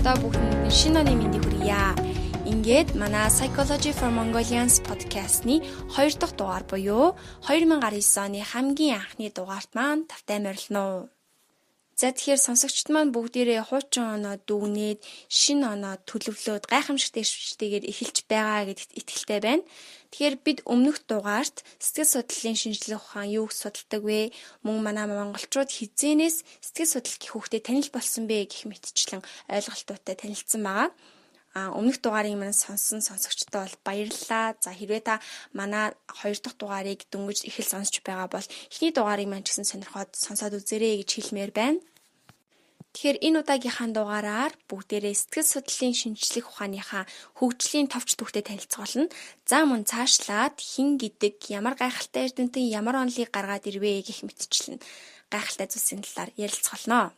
сонсогчдоо бүгдэнд шинэ оны мэндийг хүргье. Ингээд манай Psychology for Mongolians podcast-ны 2 дахь дугаар буюу 2019 оны хамгийн анхны дугаарт маань тавтай морилно. За тэгэхээр сонсогчд маань бүгдээрээ хуучин оноо дүгнээд шинэ оноо төлөвлөөд гайхамшигт эрсвчтэйгээр эхэлж байгаа гэдэгт итгэлтэй байна. Тэгэхээр бид өмнөх дугаарт сэтгэл судлалын шинжилгээ ухаан юуг судалдаг вэ? Мөн манай монголчууд хизээнээс сэтгэл судлал гэх үгтэй танил болсон бэ гэх мэтчлэн ойлголтуудтай танилцсан байгаа. Өмнөх дугаарыг маань сонссон сонсогчдоо бол баярлалаа. За хэрвээ та манай 2 дахь дугаарыг дөнгөж их л сонсч байгаа бол эхний дугаарыг маань ч гэсэн сонирхоод сонсоод үзээрэй гэж хэлмээр байна. Тэгэхээр энэ удаагийнхаа дугаараар бүгдээрээ сэтгэл судлалын шинжилгээ ухааныхаа хөгжлийн товч түүхтэй танилцуулна. За мөн цаашлаад хэн гэдэг, ямар гайхалтай эрдэмтэн ямар онолыг гаргаад ирвэ гэх мэтчлэн гайхалтай зүйлсийн талаар ярилцгаолно.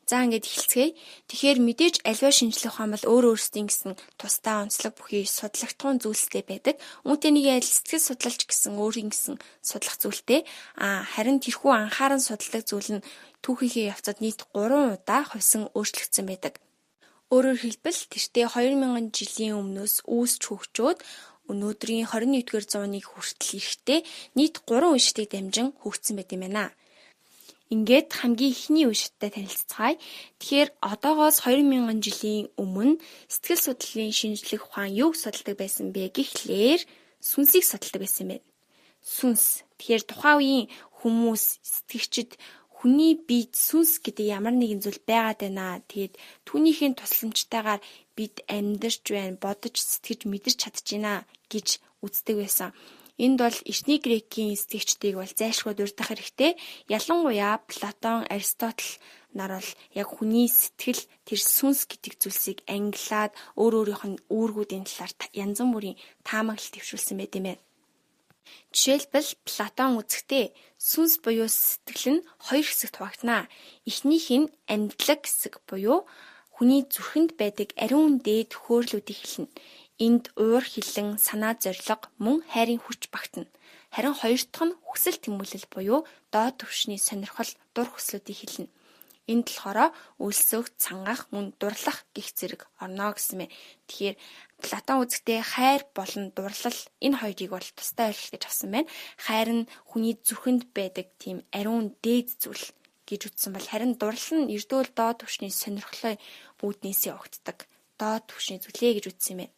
За ингээд эхэлцгээе. Тэгэхээр мэдээж аливаа шинжилгээ ухаан бол өөрсдийн гэсэн тусдаа онцлог бүхий судлагдсан зүйлстэй байдаг. Үүнтэй нэг адил сэтгэл судлалч гэсэн өөрийн гэсэн судлах зүйлтэй. Харин тэрхүү анхааран судалдаг зүйл нь түүхийнхээ явцад нийт 3 удаа хувьсан өөрчлөгдсөн байдаг. Өөрөөр хэлбэл тэртээ 2000 жилийн өмнөөс үүсч хөгжөөд өнөөдрийн 21-р зууныг хүртэл ирэхдээ нийт 3 уншигтыг дамжин хөгжсөн байт юм байна. Ингээд хамгийн ихний уншигттай танилцгаая. Тэгэхээр одоогоос 2000 жилийн өмнө сэтгэл судлалын шинжилгээ ухаан юуг судалдаг байсан бэ гэхлээр сүнсийг судалдаг байсан байна. Сүнс. Тэгэхээр тухайн үеийн хүмүүс, сэтгэгчид хүний биед сүнс гэдэг ямар нэгэн зүйл байгаад байна. Тэгээд түүнийхээ тусламжтайгаар бид амьдарч байна, бодож, сэтгэж, мэдэрч чадчихна гэж үздэг байсан. Энд бол Эртний Грекийн сэтгэгчдийг бол зайлшгүй дурдах хэрэгтэй. Ялангуяа Платон, Аристотл нар бол яг хүний сэтгэл, тэр сүнс гэдэг зүйлсийг ангилаад өөрийнх нь үүргүүдийн талаар янз бүрийн таамаглал дэвшүүлсэн байт юм байна. Жишээлбэл Платон үзэхдээ сүнс буюу сэтгэл нь 2 хэсэгт хуваагдана. Эхнийх нь амьдлаг хэсэг буюу хүний зүрхэнд байдаг ариун дээд хөөрлүүдийг хэлнэ. Энд уур хилэн, санаа зориг, мөн хайрын хүч багтана. Харин хоёр дахь нь хүсэл тэмүүлэл буюу доод түвшний сонирхол, дур хүслүүдийг хэлнэ. Энд болохоор өлсөх, цангах, мөн дурлах гэх зэрэг орно гэсэн мэ. Тэгэхээр Платон үзэхдээ хайр болон дурлал энэ хоёрыг бол тусдаа ойлгох гэж авсан байна. Хайр нь хүний зүрхэнд байдаг тийм ариун дээд зүйл гэж үзсэн бол харин дурлал нь эрдүүл доод түвшний сонирхлын үүднээсээ огтдаг. Доод түвшний зүйлээ гэж үзсэн юм байна.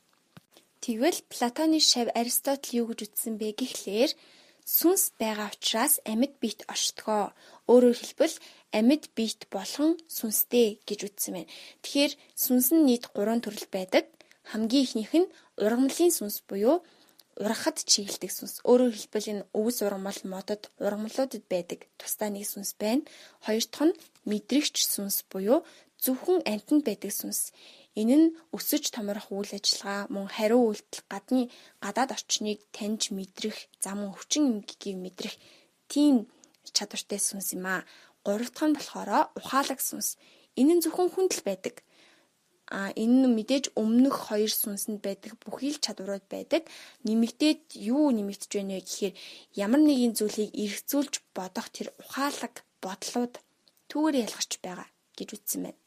Тэгвэл Платоны шав Аристотл юу гэж үзсэн бэ гэхлээр сүнс байгаа учраас амьд биет оршдгоо. Өөрөөр хэлбэл амьд биет болгон сүнстэй гэж үзсэн байна. Тэгэхээр сүнс нь нийт 3 төрөл байдаг. Хамгийн ихнийх нь ургамлын сүнс буюу ургахад чиглэдэг сүнс. Өөрөөр хэлбэл энэ өвс ургамал модод ургамлуудад байдаг тусдаа нэг сүнс байна. Хоёр дахь нь мэдрэгч сүнс буюу зөвхөн амьтанд байдаг сүнс. Энэ нь өсөж томрох үйл ажиллагаа, мөн хариу үйлдэл, гадаад орчныг таньж мэдрэх, зам өвчин эмгэгийг мэдрэх тийм чадвартай сүнс юм аа. Гурав дахь нь болохоор ухаалаг сүнс. Энэ нь зөвхөн хүнд л байдаг. Энэ нь мэдээж өмнөх 2 сүнсэнд байдаг бүхий л чадварууд байдаг. Нэмэгдээд юу нэмэгдэж байна вэ гэхээр ямар нэгэн зүйлийг эргцүүлж бодох тэр ухаалаг бодлууд түүгээр ялгарч байгаа гэж үзсэн байна.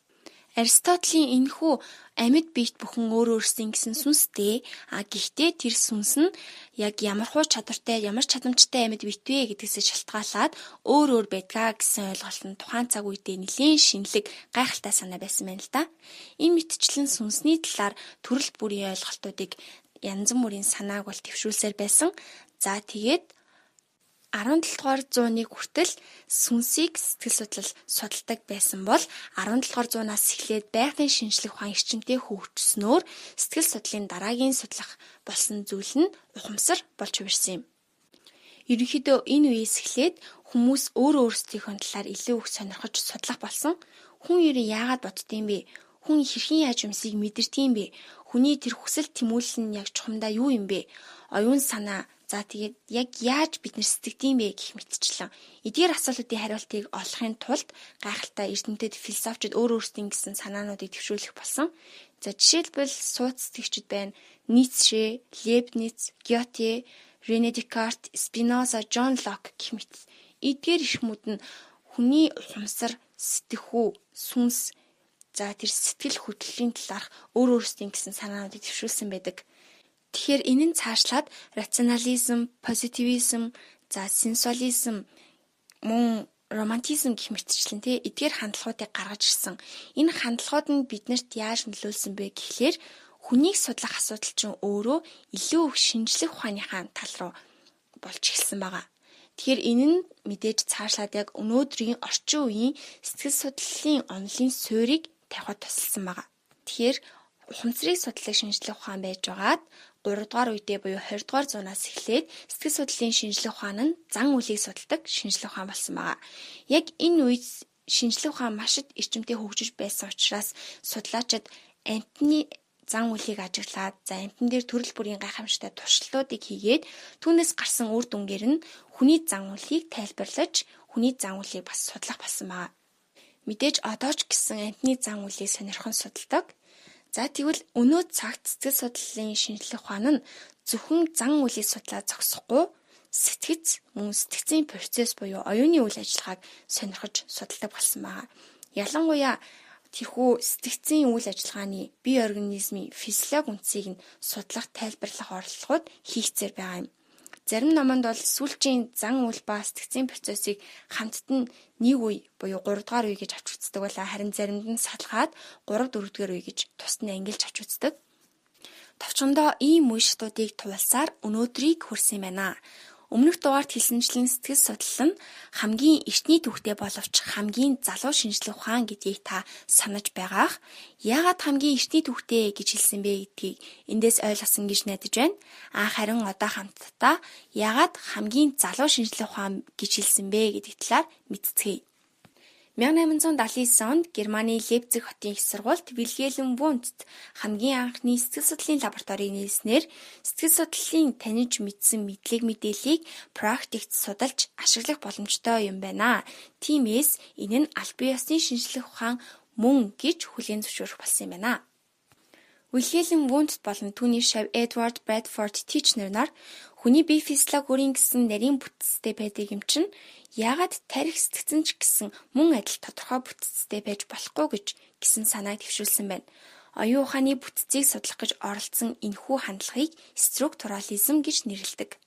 Аристотлийн энэхүү амьд биет бүхэн өөрсдийн гэсэн сүнстэй. Гэхдээ тэр сүнс нь яг ямархуу чадвартай, ямар чадамжтай амьд биет вэ гэдгээс шалтгаалаад өөр байдгаа гэсэн ойлголт нь тухайн цаг үедээ нэлийн шинэлэг гайхалтай санаа байсан байна л да. Энэ мэтчлэн сүнсний талаар төрөл бүрийн ойлголтуудыг янз бүрийн санааг бол төвшүүлсээр байсан. За тэгээд 17 дугаар зууныг хүртэл сүнсийг сэтгэл судлал судалдаг байсан бол 17 дугаар зуунаас эхлээд байгалийн шинжлэх ухаан эрчимтэй хөгжснөөр сэтгэл судлалын дараагийн судлах болсон зүйл нь ухамсар болж хувирсан юм. Ерөнхийдөө энэ үеэс эхлээд хүмүүс өөрсдийнхөө талаар илүү их сонирхож судлах болсон. Хүн ер нь яагаад боддгийм бэ? Хүн хэрхэн яаж юмсыг мэдэрдгийм бэ? Хүний тэр хүсэл тэмүүлэл нь яг чухамдаа юу юм бэ? Оюун санаа. За тэгээд яг яаж бид нар сэтгэдэм бэ гэх мэтчлэн эдгээр асуултуудын хариултыг олохын тулд гайхалтай эрдэмтэд философчид өөрсдийн гэсэн санаануудыг төвшүүлэх болсон. За жишээлбэл сууц сэтгэгчид байна. Ницше, Лейбниц, Гёте, Рене Декарт, Спиноза, Джон Лок гэх мэт эдгээр эрхмүүд нь хүний ухамсар, сэтгэхүй, сүнс За тэр сэтгэл хөдлөлийн талаарх өөрсдийн гэсэн санаануудыг төвшүүлсэн байдаг. Тэгэхээр энэ нь цаашлаад рационализм, позитивизм, за сенсуализм, мөн романтизм гэх мэтчлэн эдгээр хандлагуудыг гаргаж ирсэн. Энэ хандлагууд нь биднэрт яаж нөлөөлсөн бэ гэхлээр хүнийг судлах асуудал чинь өөрөө илүү их шинжлэх ухааныхаа тал руу болж эхэлсэн байгаа. Тэгэхээр энэ нь мэдээж цаашлаад яг өнөөдрийн орчин үеийн сэтгэл судлалын онолын суурийг тавихад тусалсан байгаа. Тэгэхээр ухамсарыг судлах шинжлэх ухаан байж байгаад 3 дугаар үедээ буюу 20 дугаар зуунаас эхлээд сэтгэл судлалын шинжлэх ухаан нь зан үйлийг судалдаг шинжлэх ухаан болсон байгаа. Яг энэ үед шинжлэх ухаан маш их эрчимтэй хөгжиж байсан учраас судлаачид амьтны зан үйлийг ажиглаад амьтан дээр төрөл бүрийн гайхамшигтай туршилтуудыг хийгээд түүнээс гарсан үр дүнгээр нь хүний зан үйлийг тайлбарлаж хүний зан үйлийг бас судлах болсон байгаа. Мэдээж одоо ч гэсэн амьтны зан үйлийг сонирхон судалдаг. За тэгвэл өнөө цагт сэтгэл судлалын шинжлэх ухаан нь зөвхөн зан үйлийг судлаад зогсохгүй сэтгэц мөн сэтгцийн процесс буюу оюуны үйл ажиллагааг сонирхож судалдаг болсон байгаа. Ялангуяа тэрхүү сэтгцийн үйл ажиллагааны бие организмын физиологи үндсийг нь судлах, тайлбарлах оролдлогод хийгцээр байгаа юм. Зарим номонд бол сүүлчийн зан үйл ба сэтгцийн процессыг хамтд нь нэг үе буюу 3 дугаар үе гэж авч үздэг байлаа. Харин заримд нь салгаад 3 4 дугаар үе гэж тусад нь ангилж авч үздэг. Товчхондоо ийм үе шатуудыг туулсаар өнөөдрийг хүрсэн юм байна. Өмнөх дугаарт хэлсэнчлэн сэтгэл судлал нь хамгийн эртний түүхтэй боловч хамгийн залуу шинжлэх ухаан гэдгийг та санаж байгаах. Яагаад хамгийн эртний түүхтэй гэж хэлсэн бэ гэдгийг эндээс ойлгосон гэж найдаж байна. Харин одоо хамтдаа яагаад хамгийн залуу шинжлэх ухаан гэж хэлсэн бэ гэдэг талаар мэдцгээе. 1879 онд Германы Лейпциг хотын их сургуульд Вильгельм Вундт хамгийн анхны сэтгэл судлалын лабораторийг нээснээр сэтгэл судлалын таниж мэдсэн мэдлэг мэдээллийг практикт судалж ашиглах боломжтой юм байна. Тиймээс энэ нь аль бие усны шинжлэх ухаан мөн гэж хүлээн зөвшөөрөх болсон юм байна. Вильгельм Вундт болон түүний шав Эдвард Брэдфорд Тичнер нар хүний бие физиологи өрийн гэсэн нарийн бүтцтэй байдаг юм чинь яагаад тарих сэтгцэн ч гэсэн мөн адил тодорхой бүтцтэй байж болохгүй гэж гисэн санааг төвшүүлсэн байна. Оюун ухааны бүтцийг судлах гэж оролцсон энэхүү хандлагыг структурализм гэж нэрлэдэг.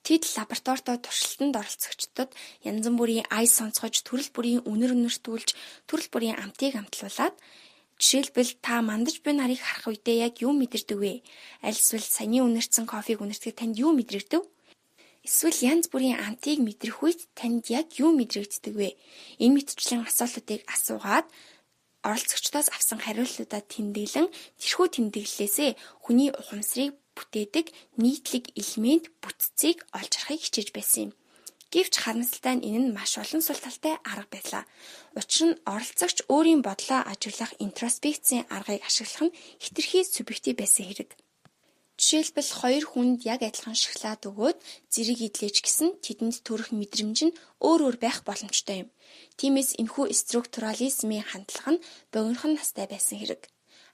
Тэд лабораторид туршилтанд оролцогчдод янз бүрийн ая сонцгож, төрөл бүрийн үнэр үнэртүүлж, төрөл бүрийн амтыг амтлуулад жишээлбэл та мандаж буй нарыг харах үедээ яг юу мэдэрдэг вэ? Аль эсвэл саяны үнэрсэн кофег үнэртэхэд танд юу мэдрэгдэв? Эсвэл янз бүрийн амтыг мэдрэх үед танд яг юу мэдрэгддэг вэ? Энэ мэтчлэн асуултуудыг асуугаад оролцогчдоос авсан хариултуудаа тэмдэглэн тэрхүү тэмдэглэлээсээ хүний ухамсарыг бүтээдэг нийтлэг элемент бүтцийг олж харахыг хичээж байсан юм. Гэвч харамсалтай нь энэ нь маш олон сул талтай арга байлаа. Учир нь оролцогч өөрийн бодлоо ажиглах интроспекцийн аргыг ашиглах нь хэтэрхий субъектив байсан хэрэг. Жишээлбэл хоёр хүнд яг адилхан шоколад өгөөд зэрэг идлээч гэсэн тэдэнд төрөх мэдрэмж нь өөр байх боломжтой юм. Тиймээс энэхүү структурализмын хандлага нь богинохон настай байсан хэрэг.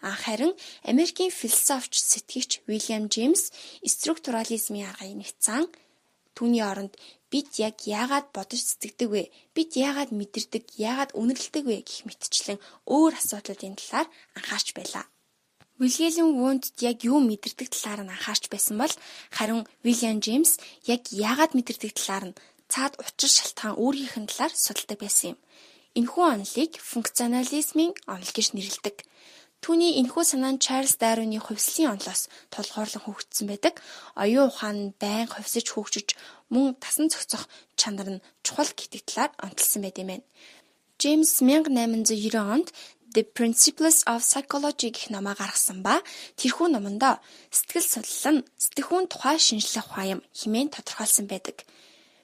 Харин Америкийн философч сэтгэгч Уильям Джеймс структурализмын аргыг нэгтсэн. Түүний оронд бид яг яагаад бодож сэтгэдэг вэ? Бид яагаад мэдэрдэг, яагаад үнэрлэдэг вэ гэх мэтчлэн өөр асуудлуудын талаар анхаарч байлаа. Вильгельм Вундт яг юу мэдэрдэг талаар нь анхаарч байсан бол харин Уильям Джеймс яг яагаад мэдэрдэг талаар нь цаад учир шалтгаан өөрийнх нь талаар судалдаг байсан юм. Энэхүү онолыг функционализмын онол гэж нэрлэдэг. Түүний энэхүү санаа нь Чарльз Дарвины хувьслын онолоос тулгуурлан хөгжсөн байдаг. Оюун ухаан нь байнга хувьсаж хөгжиж мөн тасан зохицох чанар нь чухал гэдэг талаар онцлсан байт юм байна. Джеймс 1890 онд The Principles of Psychology гэх номоо гаргасан ба тэрхүү номондоо сэтгэл судлал нь сэтгэхүйн тухай шинжлэх ухаан юм хэмээн тодорхойлсон байдаг.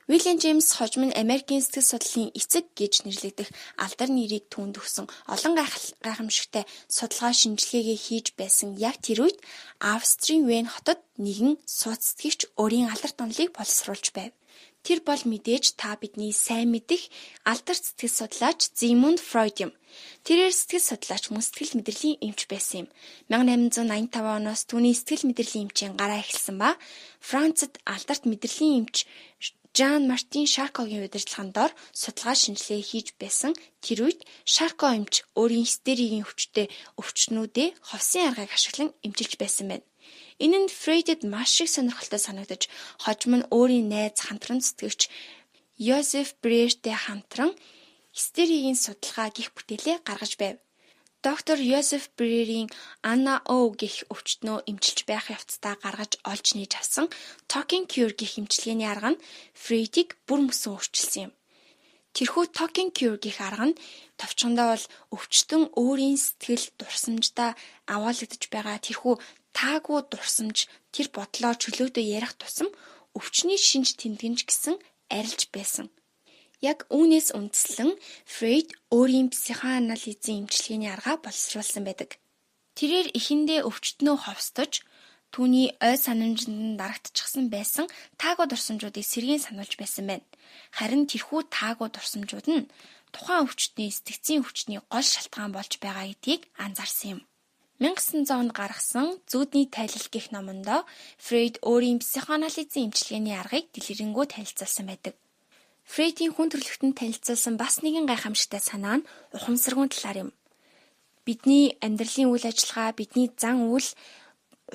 Уильям Джеймс хожим нь Америкийн сэтгэл судлалын эцэг гэж нэрлэгдэх алдар нэрийг түүнд өгсөн олон гайхамшигтай судалгаа шинжилгээгээ хийж байсан яг тэр үед Австрийн Вен хотод нэгэн сууц сэтгэгч өөрийн алдарт онолыг боловсруулж байв. Тэр бол мэдээж та бидний сайн мэдих алдарт сэтгэл судлаач Зигмунд Фройд юм. Тэрээр сэтгэл судлаач мөн сэтгэл мэдрэлийн эмч байсан юм. 1885 оноос түүний сэтгэл мэдрэлийн эмчийн гараа эхэлсэн ба Францад алдарт мэдрэлийн эмч Жан Мартин Шаркогийн удирдлагын дор судалгаа шинжилгээ хийж байсан тэр үед Шарко эмч өөрийн хистерийн хүчтэй өвчтнүүдээ ховсын аргыг ашиглан эмчилж байсан байна. Энэ нь Фрейдэд маш их сонирхолтой санагдаж, хожим нь өөрийн найз хамтран зүтгэгч Йозеф Брертэй хамтран хистерийн судалгаа гэх бүтээлээ гаргаж байв. Доктор Йозеф Брерийн Анна О гэх өвчтнөө эмчилж байх явцдаа гаргаж олж нээж авсан Talking Cure гэх эмчилгээний арга нь Фрейдийг бүр мөсөн өөрчилсөн юм. Тэрхүү Talking Cure гэх арга нь товчхондоо бол өвчтөн өөрийн сэтгэл дурсамждаа агуулгадж байгаа тэрхүү таагүй дурсамж тэр бодлоо чөлөөдөө ярих тусам өвчний шинж тэмдгэнж гэсэн арилж байсан. Яг үүнээс үндэслэн Фрейд өөрийн психоанализийн эмчилгээний аргаа боловсруулсан байдаг. Тэрээр эхэндээ өвчтнөө ховстож, түүний ой санамжинд дарагдчихсан байсан таагүй дурсамжуудыг сэргээн сануулж байсан байна. Харин тэрхүү таагүй дурсамжууд нь тухайн өвчтний сэтгцийн өвчтний гол шалтгаан болж байгаа гэдгийг анзаарсан юм. 1900 онд гаргасан Зүүдний тайлал гэх номондоо Фрейд өөрийн психоанализийн эмчилгээний аргыг дэлгэрэнгүй танилцуулсан байдаг. Фрейдийн хүн төрөлхтөнд танилцуулсан бас нэгэн гайхамшигтай санаа нь ухамсаргүйн талаар юм. Бидний амьдралын үйл ажиллагаа, бидний зан үйл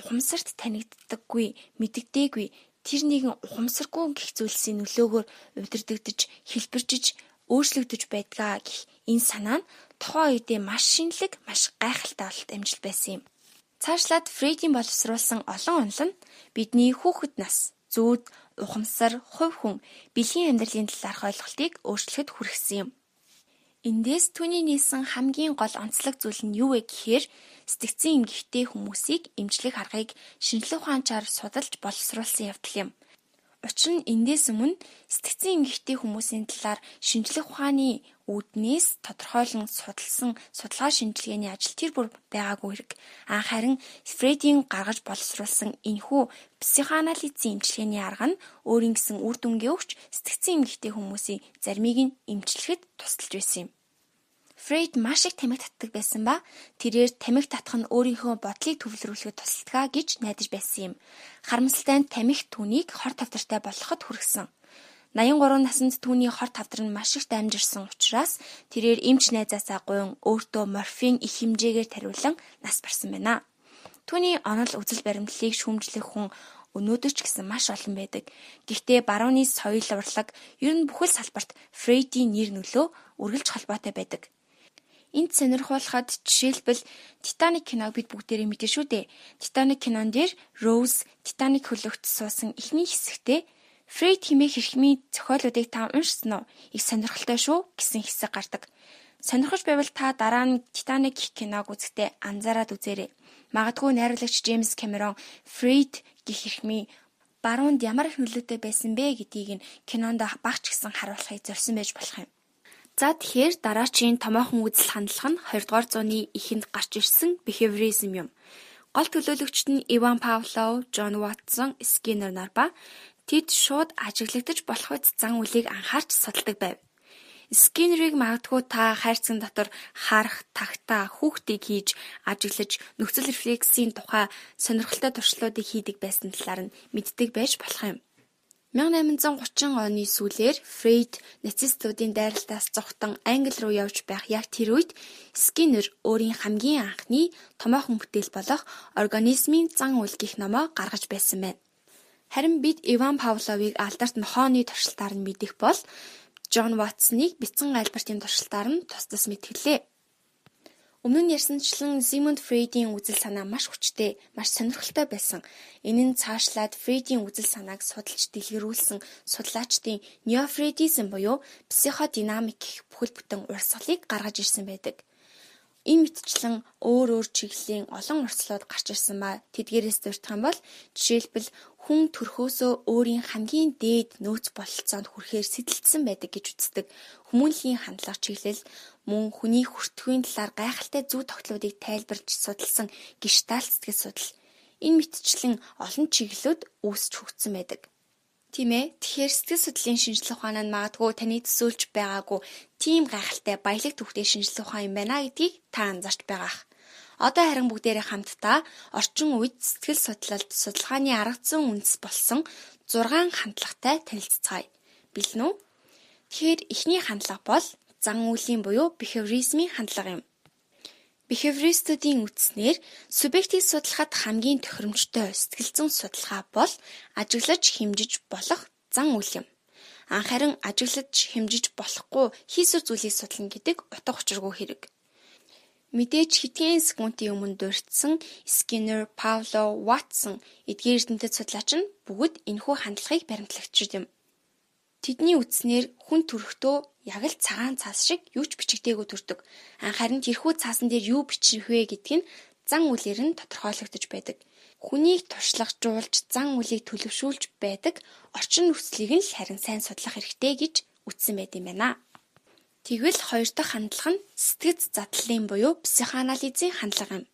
ухамсарт танигддаггүй, мэддэггүй, тэр нэгэн ухамсаргүй гэх зүйлсийн нөлөөгөөр удирдагдж, хэлбэржиж, өөрчлөгдөж байдгаа гэх энэ санаа нь тухайн үедээ маш шинэлэг, маш гайхалтай бололт амжилт байсан юм. Цаашлаад Фрейдийн боловсруулсан олон онол нь бидний хүүхэд нас, зүүд, ухамсар, хувь хүн, бэлгийн амьдралын талаарх ойлголтыг өөрчлөхөд хүргэсэн юм. Эндээс түүний нийсэн хамгийн гол онцлог зүйл нь юу вэ гэхээр сэтгцийн эмгэгтэй хүмүүсийг эмчлэх аргыг шинжлэх ухаанчаар судалж боловсруулсан явдал юм. Учир нь эндээс өмнө сэтгцийн эмгэгтэй хүмүүсийн талаар шинжлэх ухааны үүднээс тодорхойлон судалсан судалгаа шинжилгээний ажил тэр бүр байгаагүй хэрэг. Харин Фрейдийн гаргаж боловсруулсан энэхүү психоанализийн эмчилгээний арга нь өөрийн гэсэн үр дүнгээ өгч сэтгцийн эмгэгтэй хүмүүсийн заримыг нь эмчлэхэд тусалж байсан юм. Фрейд маш их тамхи татдаг байсан ба тэрээр тамхи татах нь өөрийнхөө бодлыг төвлөрүүлэхэд тусалдаг гэж найдаж байсан юм. Харамсалтай нь тамхи түүнийг хор тавдартай болгоход хүргэсэн. 83 наснд түүний хор тавдар нь маш их дамжирсан учраас тэрээр эмч найзаасаа гуйн өөртөө морфин их хэмжээгээр тариулан нас барсан байна. Түүний онол үзэл баримтлалыг шүүмжлэх хүн өнөөдөр ч гэсэн маш олон байдаг. Гэхдээ барууны соёл урлаг ер нь бүхэл салбарт Фрейдийн нэр нөлөө үргэлж холбоотой байдаг. Энд сонирхуулахад жишээлбэл Титаник киног бид бүгдээрээ мэдэн шүү дээ. Титаник кинон дээр Роуз Титаник хөлөгт суусан эхний хэсэгтээ Фрейд хэмээх хэрхмийн зохиолуудыг та уншсан уу? Их сонирхолтой шүү гэсэн хэсэг гардаг. Сонирхож байвал та дараа нь Титаник киног үзэхдээ анзаараад үзээрэй. Магадгүй найруулагч Джеймс Кэмерон Фрейд гэх хэрхмийн баруунд ямар их нөлөөтэй байсан бэ гэдгийг нь кинонд багч гисэн харуулахыг зорьсон байж болох юм. За тэгэхээр дараачийн томоохон үзэл хандлага нь 20 дугаар зууны эхэнд гарч ирсэн behaviorism юм. Гол төлөөлөгчд нь Иван Павлов, Джон Ватсон, Скиннер нар ба тэд шууд ажиглагдаж болох үс зан үлийг анхаарч судалдаг байв. Скиннерийг магадгүй та хайрцаг дотор харах, тагтаа, хүүхдийг хийж, ажиглаж, нөхцөл рефлексийн тухай сонирхолтой туршлагуудыг хийдэг байсан талаар нь мэддэг байж болох юм. 1830 оны сүүлээр Фрейд нацистуудын дайралтаас зугтан Англи руу явж байх яг тэр үед Скиннер өөрийн хамгийн анхны томоохон бүтээл болох Организмын зан үйл гэх номоо гаргаж байсан байна. Харин бид Иван Павловыг алдарт нохооны туршилтаар нь мэдэх бол Джон Ватсныг бяцхан айлбартын туршилтаар нь тус мэдгэлээ. Өмнө нь ярьсанчлан Зигмунд Фрейдийн үзэл санаа маш хүчтэй, маш сонирхолтой байсан. Энэ нь цаашлаад Фрейдийн үзэл санааг судалж дэлгэрүүлсэн судлаачдын неофрейдизм буюу психодинамик гэх бүхэл бүтэн урсгалыг гаргаж ирсэн байдаг. Энэ мэтчлэн өөр чиглэлийн олон урсгалууд гарч ирсэн ба тэдгээрээс дурдах юм бол жишээлбэл хүн төрхөөсөө өөрийн хамгийн дээд нөөц бололцоонд хүрэхээр сэтэлцсэн байдаг гэж үздэг. Хүмүүнлэгийн хандлага чиглэл мөн хүний хүртэхүйн талаар гайхалтай зүй тогтлуудыг тайлбарж судалсан гештальт сэтгэл судлал. Энэ мэтчлэн олон чиглэлүүд үүсч хөгжсөн байдаг. Тийм ээ. Тэгэхээр сэтгэл судлалын шинжлэх ухаан нь магадгүй таны төсөөлж байгаагүй тийм гайхалтай баялаг түүхтэй шинжлэх ухаан юм байна гэдгийг та анзаарч байгаах. Одоо харин бүгдээрээ хамтдаа орчин үед сэтгэл судлалд судалгааны арга зүйн үндэс болсон 6 хандлагатай танилццгаая. бэлэн үү? Тэгэхээр эхний хандлага бол зан үйлийн буюу behaviorism-ийн хандлага юм. Behavioристуудын үтснээр субъектийг судлахад хамгийн тохиромжтой сэтгэл зүйн судалгаа бол ажиглаж хэмжиж болох зан үйл юм. Харин ажиглаж хэмжиж болохгүй хийсвэр зүйлийг судлана гэдэг утга учиргүй хэрэг. Мэдээж хэдхэн секундын өмнө дурдсан Скиннер, Пауло, Ватсон эдгээр эрдэмтэд судлаач нь бүгд энэхүү хандлагыг баримтлагч юм. Тэдний үтснээр хүн төрөхдөө яг л цагаан цаас шиг юу ч бичигдээгүй төрдөг. Харин тэрхүү цаасан дээр юу бичих вэ гэдг нь зан үйлээр нь тодорхойлогдож байдаг. Хүнийг туршлагажуулж зан үйлийг төлөвшүүлж байдаг орчин нөхцөлийг нь харин сайн судлах хэрэгтэй гэж үтсэн байт юм байна. Тэгвэл хоёр дахь хандлага нь сэтгэц задлалын буюу психоанализийн хандлага юм.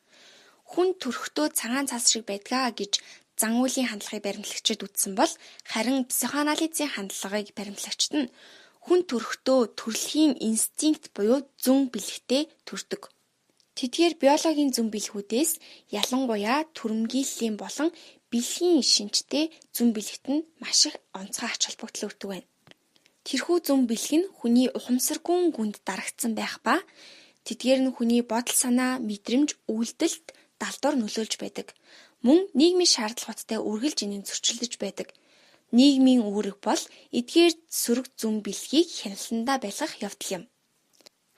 Хүн төрөхдөө цагаан цаас шиг байдгаа гэж зан үйлийн хандлагыг баримтлагчид үтсэн бол харин психоанализийн хандлагыг баримтлагчид нь хүн төрөхдөө төрөлхийн инстинкт буюу зүн бэлэгтэй төрдөг. Тэдгээр биологийн зүн бэлгүүдээс ялангуяа түрэмгийллийн болон бэлгийн шинжтэй зүн бэлэгт нь маш их онцгой ач холбогдол өгдөг байна. Тэрхүү зүн бэлэг нь хүний ухамсаргүйн гүнд дарагдсан байх ба тэдгээр нь хүний бодол санаа, мэдрэмж, үйлдэлд далдуур нөлөөлж байдаг. Мөн нийгмийн шаардлагуудтай үргэлж энийг зөрчилдөж байдаг. Нийгмийн үүрэг бол эдгээр сөрөг зүн бэлгийг хяналтандаа байлгах явдал юм.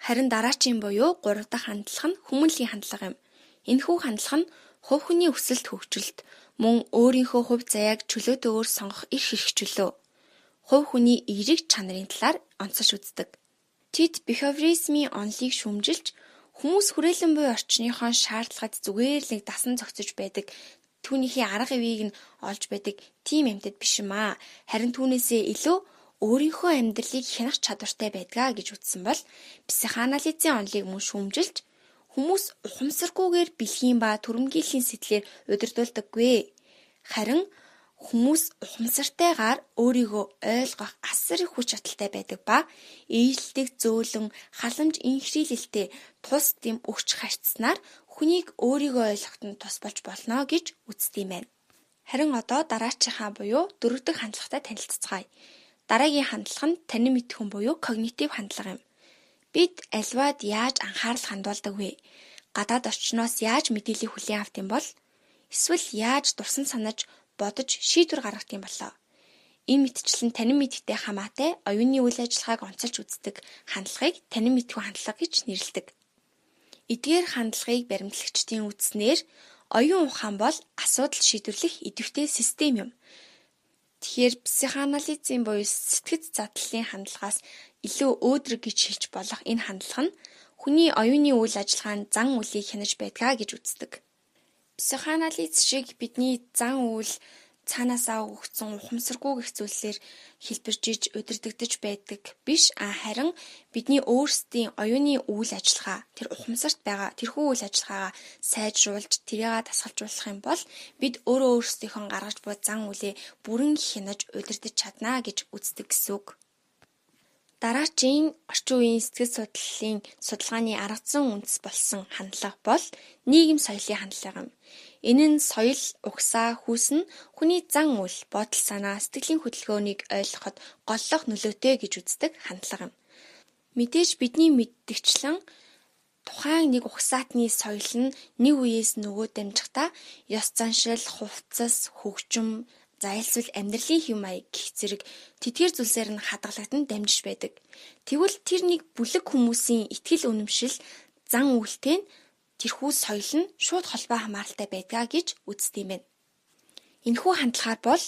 Харин дараачийн буюу 3 дахь хандлага нь хүмүүнлэгийн хандлага юм. Энэхүү хандлага нь хувь хүний өсөлт хөгжилд мөн өөрийнхөө хувь заяаг чөлөөтэйгээр сонгох эрх хэрэгчлөө. Хувь хүний эерэг чанарын талаар онцолж үздэг. Тэд behaviorism-ийн онолыг шүүмжилж хүмүүс хүрээлэн буй орчныхоо шаардлагад зүгээр л дасан зохицож байдаг. Түүнийхээ арга ивийг нь олж байдаг тийм амьтад биш юм аа. Харин түүнээсээ илүү өөрийнхөө амьдралыг хянах чадвартай байдгаа гэж үздсэн бол психоанализийн онолыг мөн шүүмжилж хүмүүс ухамсаргүйгээр бэлгийн ба түрэмгийллийн сэтлэр удирдуулдаггүй. Харин хүмүүс ухамсартайгаар өөрийгөө ойлгох асар их хүч чадалтай байдаг ба ээлдэг зөөлөн халамж инхрийлэлтэй тус дэм өгч харьцснаар хүнийг өөрийгөө ойлгоход нь тус болж болно гэж үздэг юм байна. Харин одоо дараачийнхаа буюу 4 дахь хандлагатай танилццгаая. Дараагийн хандлага нь танин мэдхүн буюу когнитив хандлага юм. Бид альваад яаж анхаарал хандуулдаг вэ? Гадаад орчноос яаж мэдээллийг хүлээн авт юм бол? Эсвэл яаж дурсан санаж бодож шийдвэр гаргах юм болоо? Энэ мэтчлэн танин мэдхтэй хамаатай оюуны үйл ажиллагааг онцолж үздэг хандлагыг танин мэдхүн хандлага гэж нэрлэдэг. Эдгээр хандлагыг баримтлагчдын үзнээр оюун ухаан бол асуудал шийдвэрлэх идэвхтэй систем юм. Тэгэхээр психоанализийн буюу сэтгэц задлалын хандлагаас илүү өөдрөг гэж хэлж болох энэ хандлага нь хүний оюуны үйл ажиллагаанд зан үйлийг хянаж байдгаа гэж үздэг. Психоанализ шиг бидний зан үйл цаанаасаа өгсөн ухамсаргүй гэх зүйлсээр хэлбэржиж удирдагдж байдаг биш, харин бидний өөрсдийн оюуны үйл ажиллагаа тэр ухамсарт байгаа тэрхүү үйл ажиллагаагаа сайжруулж тэрийгээ дасгалжуулах юм бол бид өөрөө өөрсдийнхөө гаргаж буй зан үйлээ бүрэн хянаж удирдах чадна гэж үздэг гэсэн үг. Дараачийн орчин үеийн сэтгэл судлалын судалгааны арга зүйн үндэс болсон хандлага бол нийгэм соёлын хандлага юм. Энэ нь соёл, угсаа, хүүс нь хүний зан үйл, бодол санаа, сэтгэлийн хөдөлгөөнийг ойлгоход голлох нөлөөтэй гэж үздэг хандлага юм. Мэдээж бидний мэддэгчлэн тухайн нэг угсаатны соёл нь нэг үеэс нөгөө дамжихдаа ёс заншил, хувцас, хөгжим, зайлшгүй амьдралын хэв маяг гэх зэрэг тэдгээр зүйлсээр нь хадгалагдсан дамжиж байдаг. Тэгвэл тэр нэг бүлэг хүмүүсийн итгэл үнэмшил, зан үйлтэй нь тэрхүү соёл нь шууд холбоо хамааралтай байдгаа гэж үздэг юм байна. Энэхүү хандлагаар бол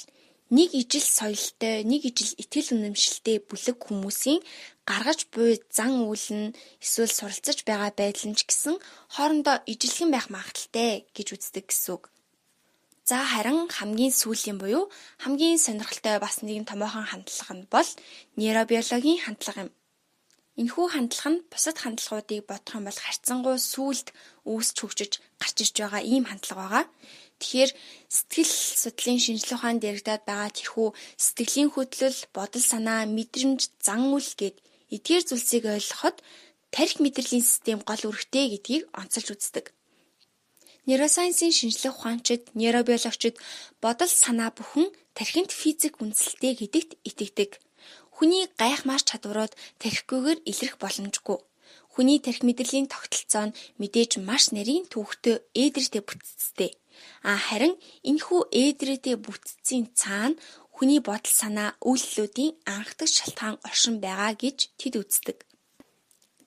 нэг ижил соёлтой, нэг ижил итгэл үнэмшилтэй бүлэг хүмүүсийн гаргаж буй зан үйл нь эсвэл суралцж байгаа байдал нь ч гэсэн хоорондоо ижилхэн байх магадaltaй гэж үздэг гэсэн үг. За харин хамгийн сүүлийн буюу хамгийн сонирхолтой бас нэгэн томоохон хандлага нь бол нейробиологийн хандлага юм. Энэхүү хандлага нь бусад хандлагуудыг бодох юм бол харьцангуй сүүлд үүсч хөгжиж гарч ирж байгаа ийм хандлага байгаа. Тэгэхээр сэтгэл судлалын шинжилгээ ухаанд дэрэгдээд байгаа тэрхүү сэтгэлийн хөдлөл, бодол санаа, мэдрэмж, зан үйл гээд эдгээр зүйлсийг ойлгоход тархи мэдрэлийн систем гол үүрэгтэй гэдгийг онцолж үздэг. Нейросайенсийн шинжилгээ ухаанчид, нейробиологчид бодол санаа бүхэн тархинд физик үндсэлтэй гэдэгт итгэдэг. Хүний гайхмаар чадварууд тархихгүйгээр илэрх боломжгүй. Хүний тархи мэдрэлийн тогтолцоо нь мэдээж маш нарийн төвөгтэй ээдрээтэй бүтцтэй. Харин энэхүү ээдрээтэй бүтцийн цаана хүний бодол санаа үйлдэлүүдийн анхдаг шалтгаан оршин байгаа гэж тэд үздэг.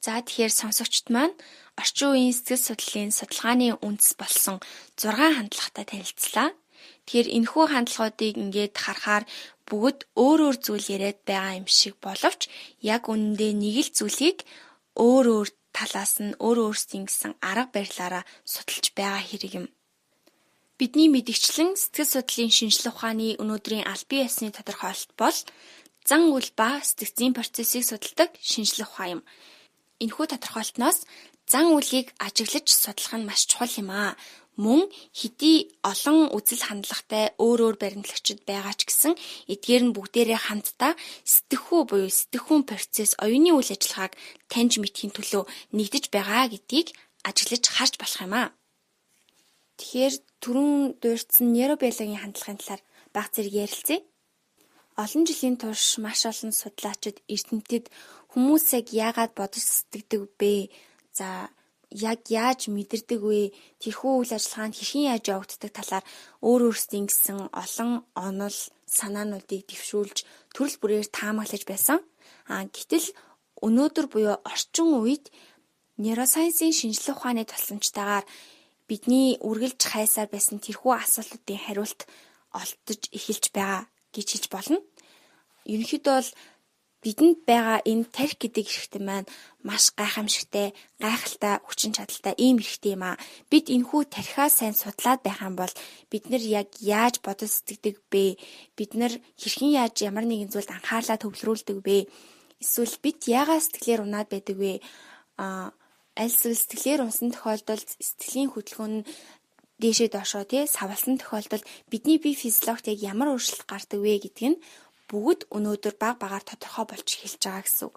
За тэгэхээр сонсогчд маань орчин үеийн сэтгэл судлалын судалгааны үндэс болсон 6 хандлагатай танилцлаа. Тэгэхээр энэхүү хандлагуудыг ингээд харахаар бүгд өөр өөр зүйл яриад байгаа юм шиг боловч яг үнэндээ нэг л зүйлийг өөр талаас нь өөрсдийн гэсэн арга барилаараа судалж байгаа хэрэг юм. Бидний мэдгчлэн сэтгэл судлалын шинжилгээ ухааны өнөөдрийн аль бие ёсны тодорхойлолт бол зан үйл ба сэтгцийн процессыг судалдаг шинжилгээ ухаан юм. Энэхүү тодорхойлолтноос зан үйлийг ажиглаж судлах нь маш чухал юм аа. Мөн хэдий олон үзэл хандлагатай өөр баримтлагчид байгаа ч гэсэн эдгээр нь бүгдээрээ хамтдаа сэтгэхүй буюу сэтгэхүйн процесс оюуны үйл ажиллагааг таньж мэдхийн төлөө нэгдэж байгаа гэдгийг ажиглаж харж болох юм аа. Тэгэхээр түрүүн дурдсан нейробиологийн хандлагын талаар бага зэрэг ярилцъя. Олон жилийн турш маш олон судлаачид эрдэмтэд хүмүүсийг яагаад бодож сэтгэдэг вэ? За яг яаж мэдэрдэг вэ? Тэрхүү үйл ажиллагаанд хэрхэн яаж явагддаг талаар өөрсдийн гэсэн олон онол санаануудыг дэвшүүлж төрөл бүрээр таамаглаж байсан. Гэтэл өнөөдөр буюу орчин үед нейросайенсийн шинжилгээ ухааны тусламжтайгаар бидний үргэлж хайсаар байсан тэрхүү асуултуудын хариулт олдож эхэлж байгаа гэж хэлж болно. Ерөнхийдөө бол бидэнд байгаа энэ тархи гэдэг эрхтэн маань маш гайхамшигтай, гайхалтай, хүчин чадалтай ийм эрхтэй юм аа. Бид энэхүү тархиа сайн судлаад байх юм бол бид нар яг яаж бодож сэтгэдэг бэ? Бид нар хэрхэн яаж ямар нэгэн зүйлд анхаарлаа төвлөрүүлдэг вэ? Эсвэл бид яагаад сэтгэлээр унаад байдаг вэ? Аль эсвэл сэтгэлээр унсан тохиолдолд сэтгэлийн хөдөлгөөн нь дээшээ доошоо савлсан тохиолдолд бидний бие физиологт яг ямар өөрчлөлт гардаг вэ гэдг нь бүгд өнөөдөр баг багаар тодорхой болж эхэлж байгаа гэсэн үг.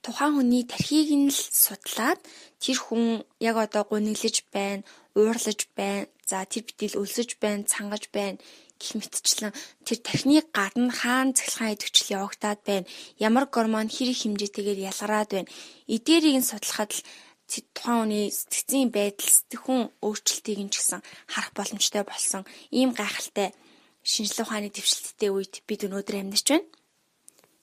Тухайн хүний тархийг нь л судлаад тэр хүн яг одоо гуниглаж байна, уурлаж байна, за тэр битэл өлсөж байна, цангаж байна гэх мэтчлэн тэр тархины гадна хаана цахилгаан идэвхжил явагдаад байна, ямар гормон хэр их хэмжээтэйгээр ялгараад байна. Эдгээрийг нь судлахад л тухайн хүний сэтгцийн байдал, сэтгэхүйн өөрчлөлтийг нь ч гэсэн харах боломжтой болсон ийм гайхалтай шинжилгээ ухааны дэвшилттэй үед бид өнөөдөр амьдарч байна.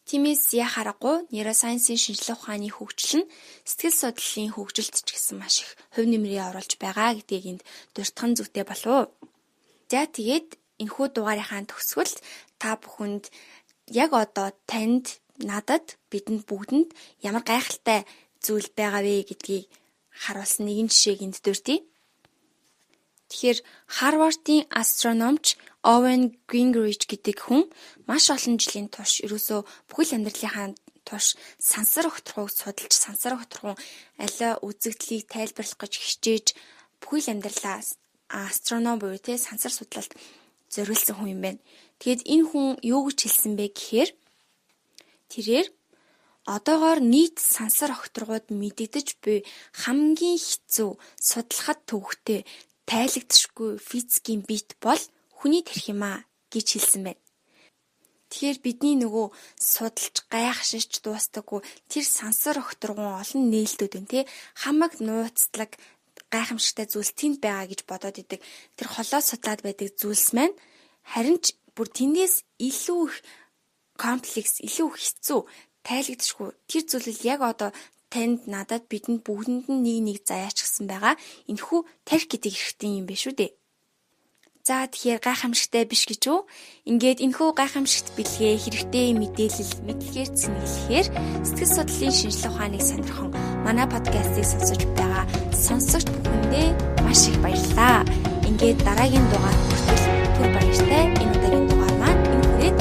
Тиймээс яа харахгүй нейросайенсийн шинжилгээ ухааны хөгжил нь сэтгэл судлалын хөгжилд ч гэсэн маш их хувь нэмрээ оруулж байгаа гэдгийг энд дурдхан зүйтэй болов. За тэгээд энэхүү дугаарынхаа төгсгөлд та бүхэнд яг одоо танд, надад, бидэнд бүгдэнд ямар гайхалтай зүйл байгаа вэ гэдгийг харуулсан нэгэн жишээг энд дурдъя. Тэгэхээр Харвардын астрономч Owen Gingerich гэдэг хүн маш олон жилийн турш ерөөсөө бүхэл амьдралынхаа турш сансар огторхуйг судалж сансар огторхуйн аливаа үзэгдлийг тайлбарлах гэж хичээж бүхэл амьдралаа астроном буюу сансар судлалт зориулсан хүн юм байна. Тэгэд энэ хүн юу гэж хэлсэн бэ гэхээр тэрээр одоогоор нийт сансар огторгууд мэдэгдэж буй хамгийн хэцүү судлахад төвөгтэй тайлагдшгүй физикийн бит бол хүний тархи юм аа гэж хэлсэн байна. Тэгэхээр бидний нөгөө судалж гайхшиж дуустдаггүй тэр сансар огторгон олон нээлтүүд нь хамаг нууцлаг гайхамшигтай зүйлс тэнд байгаа гэж бодоод идэг. Тэр холоо судлаад байдаг зүйлс маань харин ч бүр тэндээс илүү их комплекс, илүү хэцүү тайлагдшгүй тэр зүйлэл яг одоо танд, надад, бидэнд бүгдэнд нь нэг заяачсан байгаа. Энэхүү тархи гэдэг эрхтэн юм биш үү дээ. За тэгэхээр гайхамшигтай биш гэж үү? Ингээд энэхүү гайхамшигт бэлгээ хэрэгтэй мэдээлэл мэдлэгээр цэнгэлэхээр сэтгэл судлалын шинжилгээ ухааныг сонирхон манай подкастыг сонсож байгаа сонсогч бүхэндээ маш их баярлалаа. Ингээд дараагийн дугаар хүртэл түр баяртай энэ удаагийн дугаар маань энэ хүрээд